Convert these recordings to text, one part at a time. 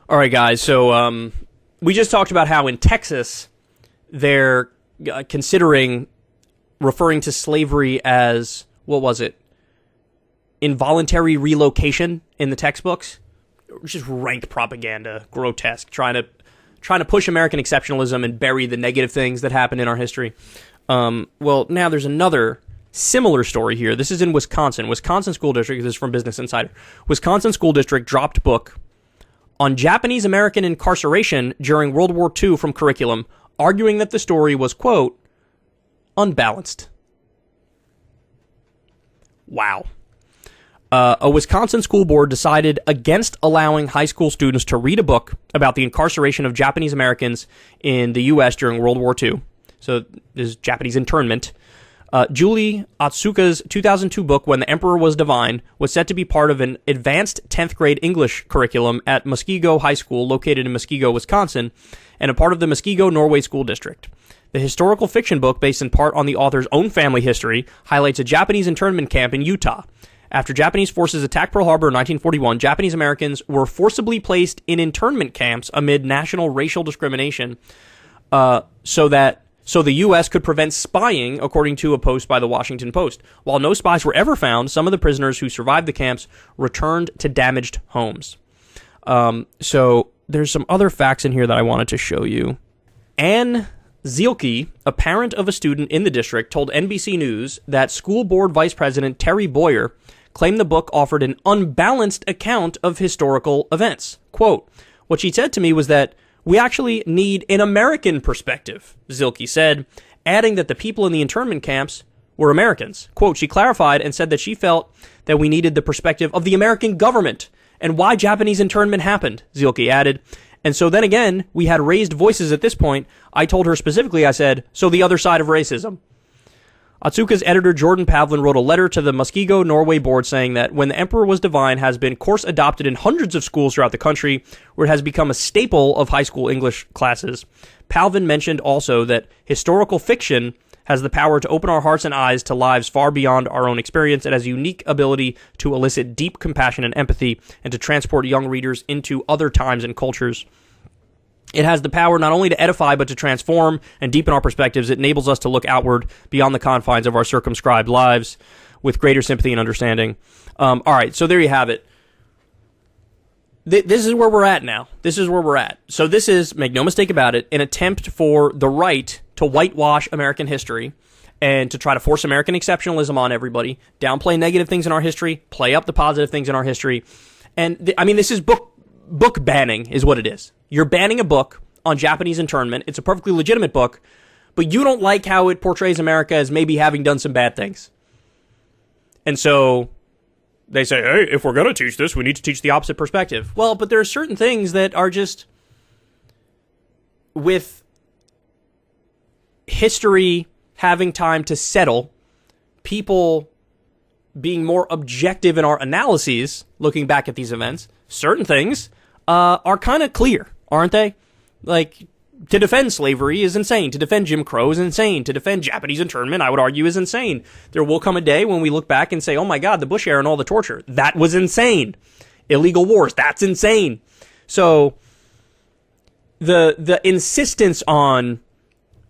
All right, guys. So we just talked about how in Texas they're considering referring to slavery as, what was it? Involuntary relocation in the textbooks. Just rank propaganda, grotesque, trying to push American exceptionalism and bury the negative things that happened in our history. Well, now there's another similar story here. This is in Wisconsin. Wisconsin School District, this is from Business Insider. Wisconsin School District dropped book on Japanese American incarceration during World War II from curriculum, arguing that the story was, quote, unbalanced. Wow. A Wisconsin school board decided against allowing high school students to read a book about the incarceration of Japanese Americans in the U.S. during World War II. So this is Japanese internment. Julie Otsuka's 2002 book, When the Emperor Was Divine, was set to be part of an advanced 10th grade English curriculum at Muskego High School, located in Muskego, Wisconsin, and a part of the Muskego Norway School District. The historical fiction book, based in part on the author's own family history, highlights a Japanese internment camp in Utah. After Japanese forces attacked Pearl Harbor in 1941, Japanese Americans were forcibly placed in internment camps amid national racial discrimination, so the U.S. could prevent spying, according to a post by the Washington Post. While no spies were ever found, some of the prisoners who survived the camps returned to damaged homes. So there's some other facts in here that I wanted to show you. Anne Zielke, a parent of a student in the district, told NBC News that school board vice president Terry Boyer claimed the book offered an unbalanced account of historical events. Quote, what she said to me was that we actually need an American perspective, Zielke said, adding that the people in the internment camps were Americans. Quote, she clarified and said that she felt that we needed the perspective of the American government and why Japanese internment happened, Zielke added. And so then again, we had raised voices at this point. I told her specifically, I said, so the other side of racism. Otsuka's editor, Jordan Pavlin, wrote a letter to the Muskego Norway board saying that When the Emperor Was Divine has been course adopted in hundreds of schools throughout the country, where it has become a staple of high school English classes. Pavlin mentioned also that historical fiction has the power to open our hearts and eyes to lives far beyond our own experience. It has a unique ability to elicit deep compassion and empathy and to transport young readers into other times and cultures. It has the power not only to edify, but to transform and deepen our perspectives. It enables us to look outward beyond the confines of our circumscribed lives with greater sympathy and understanding. All right, so there you have it. This is where we're at now. This is where we're at. So this is, make no mistake about it, an attempt for the right to whitewash American history and to try to force American exceptionalism on everybody, downplay negative things in our history, play up the positive things in our history. And, this is book banning is what it is. You're banning a book on Japanese internment. It's a perfectly legitimate book, but you don't like how it portrays America as maybe having done some bad things. And so they say, hey, if we're going to teach this, we need to teach the opposite perspective. Well, but there are certain things that are just, with history having time to settle, people being more objective in our analyses, looking back at these events, certain things are kind of clear, aren't they? Like, to defend slavery is insane. To defend Jim Crow is insane. To defend Japanese internment, I would argue, is insane. There will come a day when we look back and say, oh my God, the Bush era and all the torture, that was insane. Illegal wars, that's insane. So the insistence on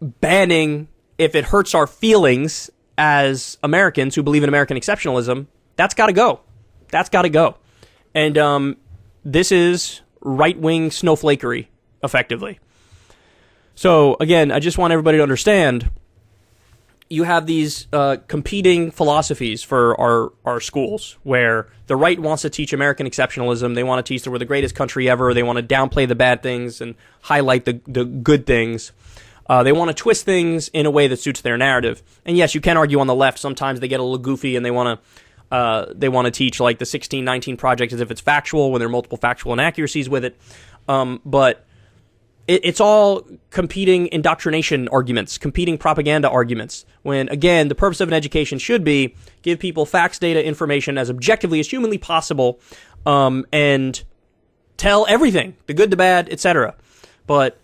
banning if it hurts our feelings as Americans who believe in American exceptionalism, that's got to go. That's got to go. And this is right-wing snowflakery, effectively. So, again, I just want everybody to understand, you have these competing philosophies for our schools, where the right wants to teach American exceptionalism. They want to teach that we're the greatest country ever. They want to downplay the bad things and highlight the good things. They want to twist things in a way that suits their narrative. And yes, you can argue on the left. Sometimes they get a little goofy and they want to teach like the 1619 Project as if it's factual when there are multiple factual inaccuracies with it. But it's all competing indoctrination arguments, competing propaganda arguments, when, again, the purpose of an education should be give people facts, data, information as objectively as humanly possible, and tell everything, the good, the bad, etc. But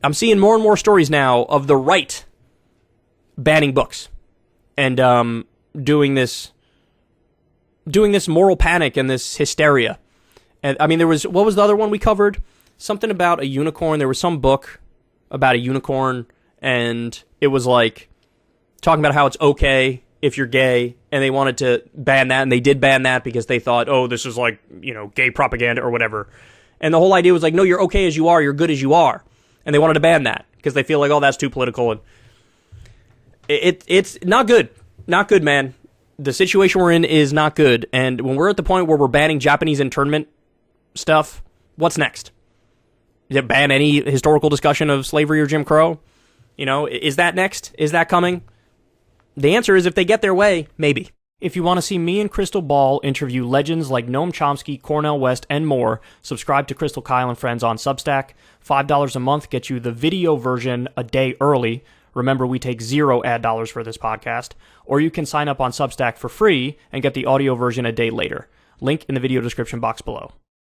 I'm seeing more and more stories now of the right banning books and doing this moral panic and this hysteria. And I mean, what was the other one we covered? something about a unicorn. There was some book about a unicorn, and it was like talking about how it's okay if you're gay, and they wanted to ban that, and they did ban that because they thought, oh, this is like, gay propaganda or whatever. And the whole idea was like, no, you're okay as you are, you're good as you are. And they wanted to ban that because they feel like, oh, that's too political. And it's not good. Not good, man. The situation we're in is not good. And when we're at the point where we're banning Japanese internment stuff, what's next? Ban any historical discussion of slavery or Jim Crow? Is that next? Is that coming? The answer is, if they get their way, maybe. If you want to see me and Crystal Ball interview legends like Noam Chomsky, Cornel West, and more, subscribe to Crystal Kyle and Friends on Substack. $5 a month gets you the video version a day early. Remember, we take 0 ad dollars for this podcast. Or you can sign up on Substack for free and get the audio version a day later. Link in the video description box below.